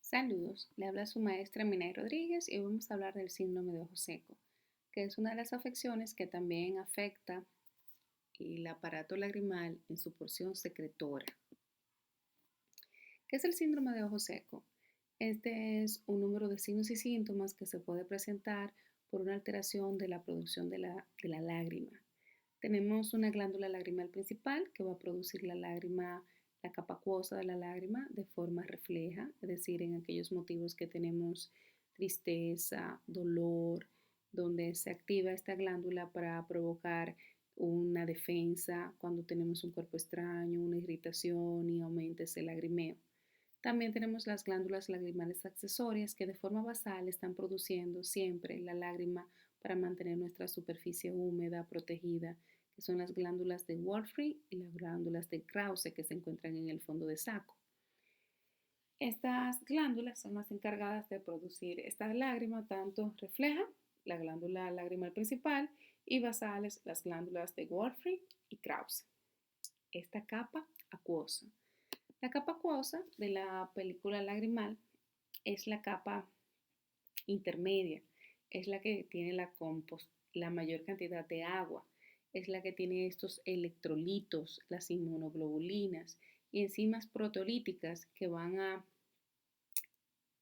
Saludos, le habla su maestra Minay Rodríguez y hoy vamos a hablar del síndrome de ojo seco, que es una de las afecciones que también afecta el aparato lagrimal en su porción secretora. ¿Qué es el síndrome de ojo seco? Este es un número de signos y síntomas que se puede presentar por una alteración de la producción de la lágrima. Tenemos una glándula lagrimal principal que va a producir la lágrima, la capa acuosa de la lágrima de forma refleja, es decir, en aquellos motivos que tenemos tristeza, dolor, donde se activa esta glándula para provocar una defensa cuando tenemos un cuerpo extraño, una irritación y aumenta ese lagrimeo. También tenemos las glándulas lagrimales accesorias que de forma basal están produciendo siempre la lágrima para mantener nuestra superficie húmeda, protegida, que son las glándulas de Wolfram y las glándulas de Krause que se encuentran en el fondo de saco. Estas glándulas son las encargadas de producir esta lágrima, tanto refleja, la glándula lagrimal principal, y basales, las glándulas de Wolfram y Krause. Esta capa acuosa. La capa acuosa de la película lagrimal es la capa intermedia, es la que tiene la mayor cantidad de agua, es la que tiene estos electrolitos, las inmunoglobulinas y enzimas proteolíticas que van a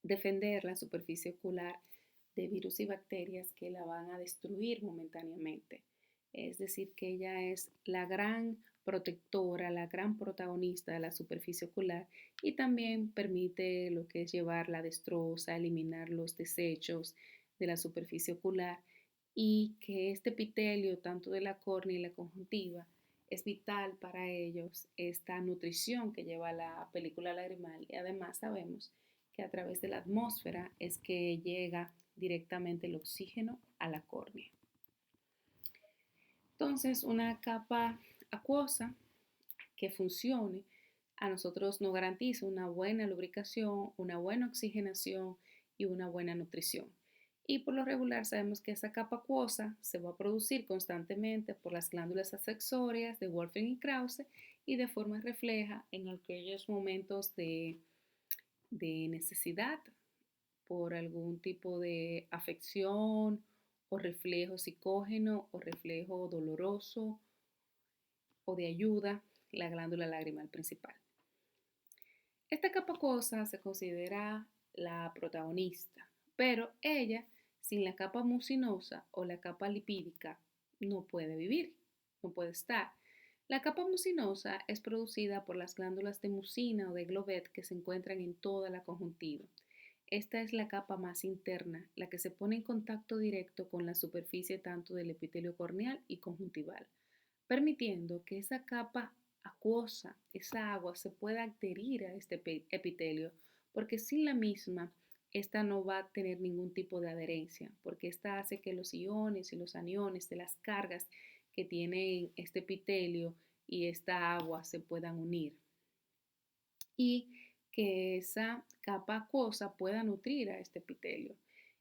defender la superficie ocular de virus y bacterias que la van a destruir momentáneamente. Es decir, que ella es la gran protectora, la gran protagonista de la superficie ocular y también permite lo que es llevar la destroza, eliminar los desechos de la superficie ocular y que este epitelio, tanto de la córnea y la conjuntiva, es vital para ellos esta nutrición que lleva la película lagrimal y además sabemos que a través de la atmósfera es que llega directamente el oxígeno a la córnea. Entonces, una capa acuosa que funcione a nosotros nos garantiza una buena lubricación, una buena oxigenación y una buena nutrición. Y por lo regular sabemos que esa capa acuosa se va a producir constantemente por las glándulas accesorias de Wolfram y Krause y de forma refleja en aquellos momentos de necesidad por algún tipo de afección o reflejo psicógeno o reflejo doloroso o de ayuda, la glándula lagrimal principal. Esta capa acuosa se considera la protagonista, pero ella, sin la capa mucinosa o la capa lipídica, no puede vivir, no puede estar. La capa mucinosa es producida por las glándulas de mucina o de Glovet que se encuentran en toda la conjuntiva. Esta es la capa más interna, la que se pone en contacto directo con la superficie tanto del epitelio corneal y conjuntival, permitiendo que esa capa acuosa, esa agua, se pueda adherir a este epitelio, porque sin la misma, esta no va a tener ningún tipo de adherencia, porque esta hace que los iones y los aniones de las cargas que tiene este epitelio y esta agua se puedan unir y que esa capa acuosa pueda nutrir a este epitelio.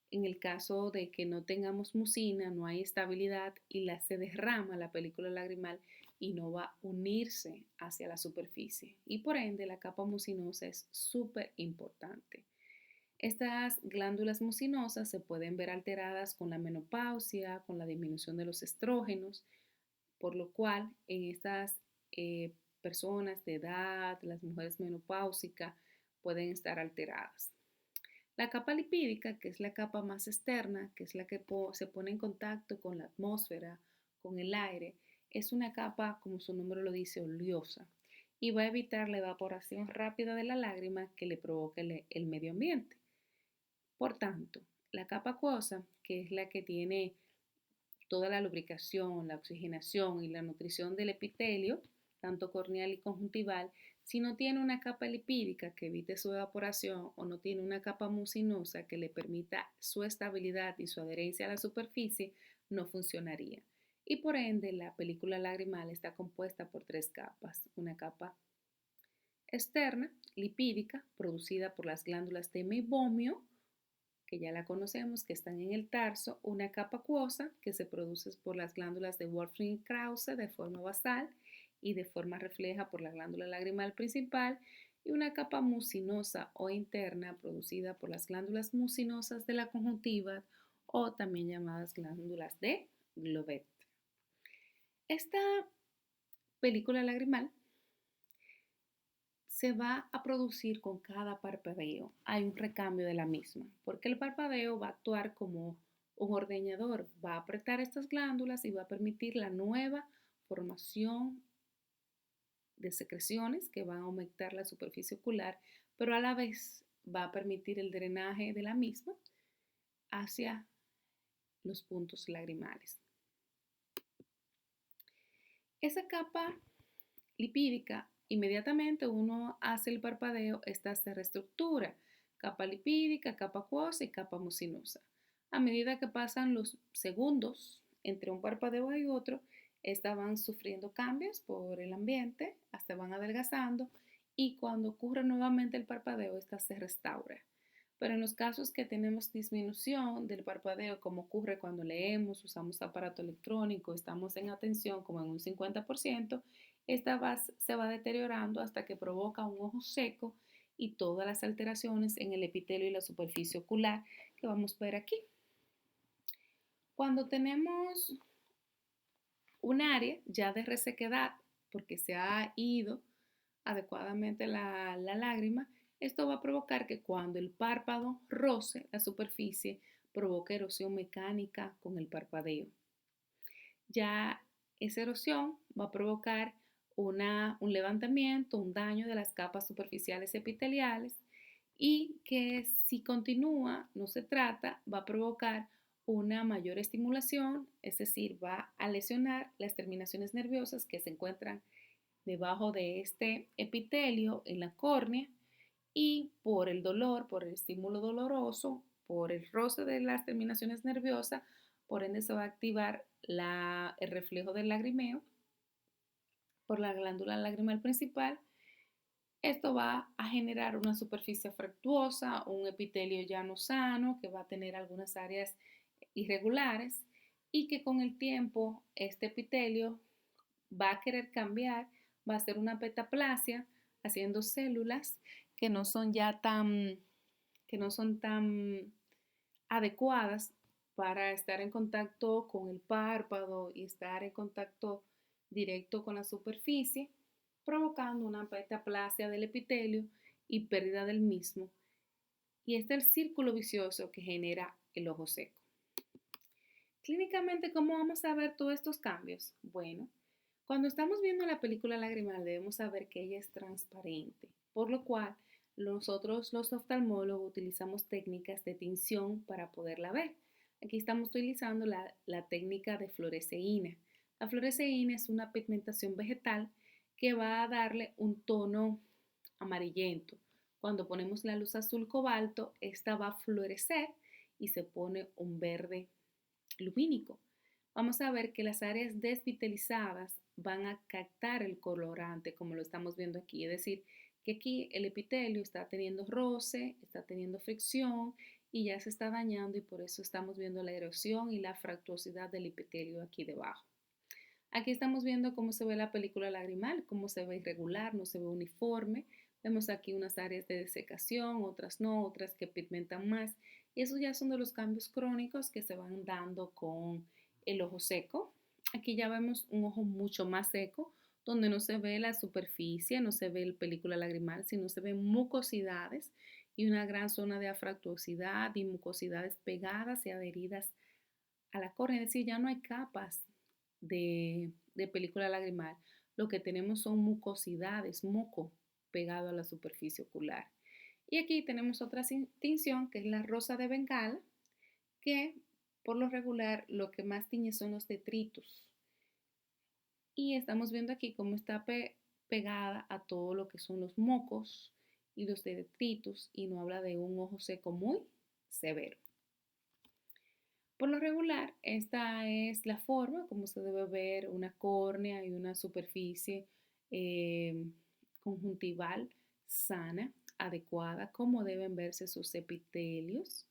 En el caso de que no tengamos mucina, no hay estabilidad y se derrama la película lagrimal y no va a unirse hacia la superficie. Y por ende la capa mucinosa es súper importante. Estas glándulas mucinosas se pueden ver alteradas con la menopausia, con la disminución de los estrógenos, por lo cual en estas personas de edad, las mujeres menopáusicas, pueden estar alteradas. La capa lipídica, que es la capa más externa, que es la que se pone en contacto con la atmósfera, con el aire, es una capa, como su nombre lo dice, oleosa y va a evitar la evaporación rápida de la lágrima que le provoca el medio ambiente. Por tanto, la capa acuosa, que es la que tiene toda la lubricación, la oxigenación y la nutrición del epitelio, tanto corneal y conjuntival, si no tiene una capa lipídica que evite su evaporación o no tiene una capa mucinosa que le permita su estabilidad y su adherencia a la superficie, no funcionaría. Y por ende, la película lagrimal está compuesta por tres capas. Una capa externa, lipídica, producida por las glándulas de meibomio, que ya la conocemos, que están en el tarso, una capa acuosa que se produce por las glándulas de Wolfram y Krause de forma basal y de forma refleja por la glándula lagrimal principal, y una capa mucinosa o interna producida por las glándulas mucinosas de la conjuntiva o también llamadas glándulas de Globet. Esta película lagrimal se va a producir con cada parpadeo. Hay un recambio de la misma, porque el parpadeo va a actuar como un ordeñador, va a apretar estas glándulas y va a permitir la nueva formación de secreciones que van a aumentar la superficie ocular, pero a la vez va a permitir el drenaje de la misma hacia los puntos lagrimales. Esa capa lipídica, inmediatamente uno hace el parpadeo, esta se reestructura, capa lipídica, capa acuosa y capa mucinosa. A medida que pasan los segundos entre un parpadeo y otro, estas van sufriendo cambios por el ambiente, hasta van adelgazando y cuando ocurre nuevamente el parpadeo, esta se restaura. Pero en los casos que tenemos disminución del parpadeo, como ocurre cuando leemos, usamos aparato electrónico, estamos en atención como en un 50%, se va deteriorando hasta que provoca un ojo seco y todas las alteraciones en el epitelio y la superficie ocular que vamos a ver aquí. Cuando tenemos un área ya de resequedad, porque se ha ido adecuadamente la lágrima, esto va a provocar que cuando el párpado roce la superficie, provoque erosión mecánica con el parpadeo. Ya esa erosión va a provocar un levantamiento, un daño de las capas superficiales epiteliales y que si continúa, no se trata, va a provocar una mayor estimulación, es decir, va a lesionar las terminaciones nerviosas que se encuentran debajo de este epitelio en la córnea y por el dolor, por el estímulo doloroso, por el roce de las terminaciones nerviosas, por ende se va a activar el reflejo del lagrimeo por la glándula lagrimal principal. Esto va a generar una superficie fractuosa, un epitelio ya no sano que va a tener algunas áreas irregulares y que con el tiempo este epitelio va a querer cambiar, va a ser una petaplasia, haciendo células que no son ya que no son tan adecuadas para estar en contacto con el párpado y estar en contacto directo con la superficie, provocando una petaplasia del epitelio y pérdida del mismo. Y este es el círculo vicioso que genera el ojo seco. Clínicamente, ¿cómo vamos a ver todos estos cambios? Bueno, cuando estamos viendo la película lagrimal debemos saber que ella es transparente, por lo cual nosotros los oftalmólogos utilizamos técnicas de tinción para poderla ver. Aquí estamos utilizando la técnica de fluoresceína. La fluoresceína es una pigmentación vegetal que va a darle un tono amarillento. Cuando ponemos la luz azul cobalto, esta va a fluorecer y se pone un verde lumínico. Vamos a ver que las áreas desvitalizadas van a captar el colorante como lo estamos viendo aquí, es decir, que aquí el epitelio está teniendo roce, está teniendo fricción y ya se está dañando y por eso estamos viendo la erosión y la fractuosidad del epitelio aquí debajo. Aquí estamos viendo cómo se ve la película lagrimal, cómo se ve irregular, no se ve uniforme. Vemos aquí unas áreas de desecación, otras no, otras que pigmentan más. Y esos ya son de los cambios crónicos que se van dando con el ojo seco. Aquí ya vemos un ojo mucho más seco, donde no se ve la superficie, no se ve la película lagrimal, sino se ven mucosidades y una gran zona de afractuosidad y mucosidades pegadas y adheridas a la córnea. Es decir, ya no hay capas de película lagrimal. Lo que tenemos son mucosidades, moco pegado a la superficie ocular. Y aquí tenemos otra tinción que es la rosa de Bengala, que por lo regular lo que más tiñe son los detritus. Y estamos viendo aquí cómo está pegada a todo lo que son los mocos y los detritus y no habla de un ojo seco muy severo. Por lo regular, esta es la forma como se debe ver una córnea y una superficie eh, conjuntival sana, adecuada, cómo deben verse sus epitelios,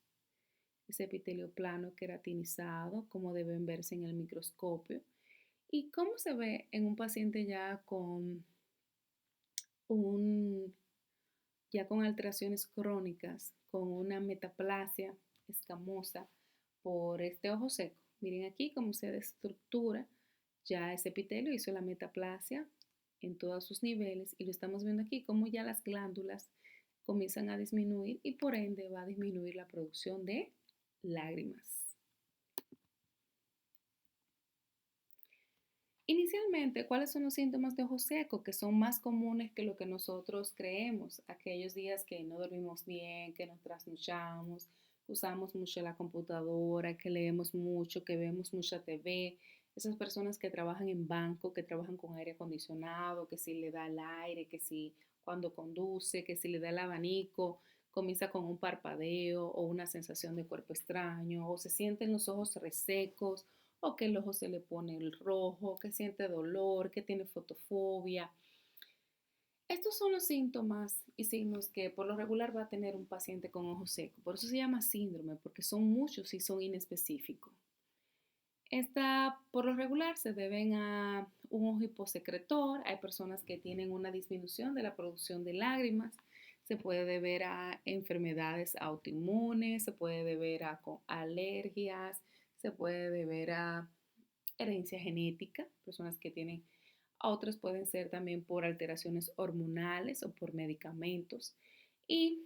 ese epitelio plano queratinizado, cómo deben verse en el microscopio y cómo se ve en un paciente ya con un ya con alteraciones crónicas, con una metaplasia escamosa por este ojo seco. Miren aquí cómo se destructura ya ese epitelio, hizo la metaplasia en todos sus niveles y lo estamos viendo aquí como ya las glándulas comienzan a disminuir y por ende va a disminuir la producción de lágrimas. Inicialmente, ¿cuáles son los síntomas de ojo seco que son más comunes que lo que nosotros creemos? Aquellos días que no dormimos bien, que nos trasnochamos, que usamos mucho la computadora, que leemos mucho, que vemos mucha TV. Esas personas que trabajan en banco, que trabajan con aire acondicionado, que si le da el aire, que si cuando conduce, que si le da el abanico, comienza con un parpadeo o una sensación de cuerpo extraño, o se sienten los ojos resecos o que el ojo se le pone el rojo, que siente dolor, que tiene fotofobia. Estos son los síntomas y signos que por lo regular va a tener un paciente con ojo seco. Por eso se llama síndrome, porque son muchos y son inespecíficos. Esta, por lo regular, se deben a un ojo hiposecretor. Hay personas que tienen una disminución de la producción de lágrimas. Se puede deber a enfermedades autoinmunes, se puede deber a alergias, se puede deber a herencia genética, personas que tienen, otras pueden ser también por alteraciones hormonales o por medicamentos. Y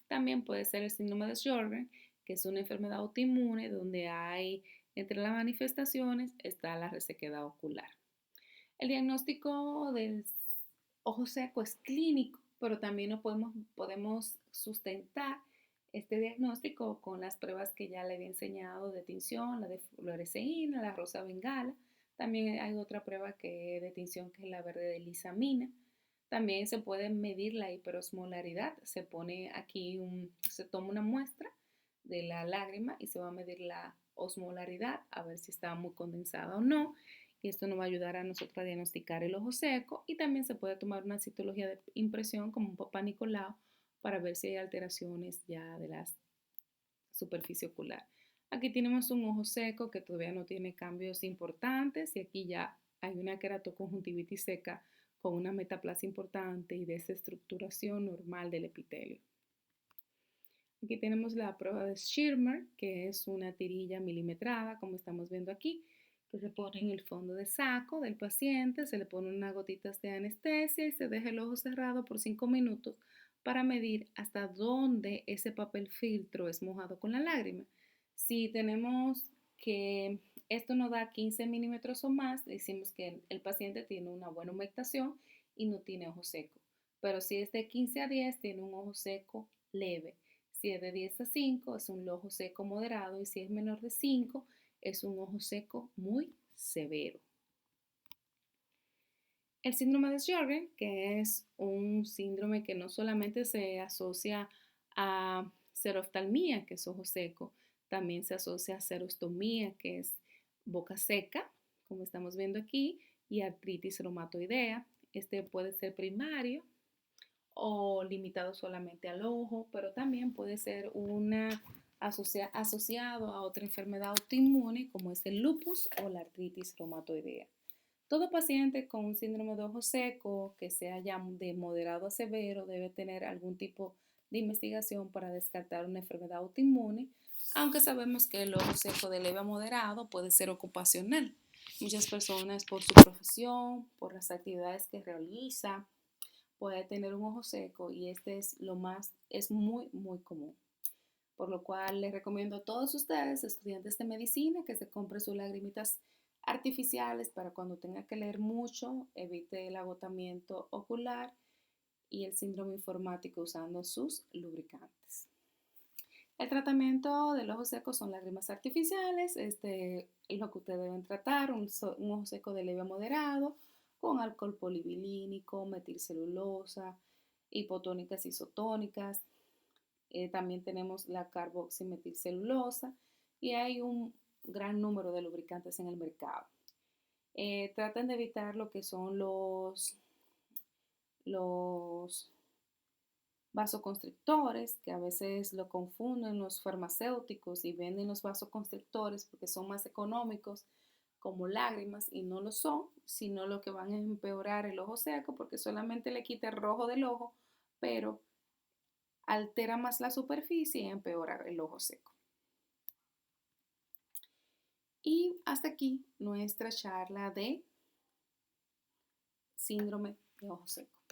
también puede ser el síndrome de Sjögren, que es una enfermedad autoinmune donde hay, entre las manifestaciones, está la resequedad ocular. El diagnóstico del ojo seco es clínico, pero también no podemos sustentar este diagnóstico con las pruebas que ya le había enseñado de tinción, la de fluoresceína, la rosa bengala. También hay otra prueba que de tinción que es la verde de lisamina. También se puede medir la hiperosmolaridad. Se pone aquí se toma una muestra de la lágrima y se va a medir la osmolaridad a ver si está muy condensada o no. Y esto nos va a ayudar a nosotros a diagnosticar el ojo seco y también se puede tomar una citología de impresión como un papá Nicolau para ver si hay alteraciones ya de la superficie ocular. Aquí tenemos un ojo seco que todavía no tiene cambios importantes y aquí ya hay una queratoconjuntivitis seca con una metaplasia importante y desestructuración normal del epitelio. Aquí tenemos la prueba de Schirmer, que es una tirilla milimetrada, como estamos viendo aquí, que se pone en el fondo de saco del paciente, se le pone unas gotitas de anestesia y se deja el ojo cerrado por 5 minutos para medir hasta dónde ese papel filtro es mojado con la lágrima. Si tenemos que esto nos da 15 milímetros o más, decimos que el paciente tiene una buena humectación y no tiene ojo seco. Pero si es de 15 a 10, tiene un ojo seco leve. Si es de 10 a 5, es un ojo seco moderado y si es menor de 5, es un ojo seco muy severo. El síndrome de Sjögren, que es un síndrome que no solamente se asocia a xeroftalmía, que es ojo seco, también se asocia a xerostomía, que es boca seca, como estamos viendo aquí, y artritis reumatoidea. Este puede ser primario o limitado solamente al ojo, pero también puede ser asociado a otra enfermedad autoinmune como es el lupus o la artritis reumatoidea. Todo paciente con un síndrome de ojo seco que sea ya de moderado a severo debe tener algún tipo de investigación para descartar una enfermedad autoinmune, aunque sabemos que el ojo seco de leve a moderado puede ser ocupacional. Muchas personas por su profesión, por las actividades que realiza, puede tener un ojo seco y este es muy común. Por lo cual les recomiendo a todos ustedes, estudiantes de medicina, que se compren sus lagrimitas artificiales para cuando tenga que leer mucho, evite el agotamiento ocular y el síndrome informático usando sus lubricantes. El tratamiento del ojo seco son lágrimas artificiales, este es lo que ustedes deben tratar, un ojo seco de leve a moderado, con alcohol polivilínico, metilcelulosa, hipotónicas isotónicas. También tenemos la carboximetilcelulosa y hay un gran número de lubricantes en el mercado. Traten de evitar lo que son los vasoconstrictores, que a veces lo confunden los farmacéuticos y venden los vasoconstrictores porque son más económicos como lágrimas y no lo son, sino lo que van a empeorar el ojo seco porque solamente le quita el rojo del ojo, pero altera más la superficie y empeora el ojo seco. Y hasta aquí nuestra charla de síndrome de ojo seco.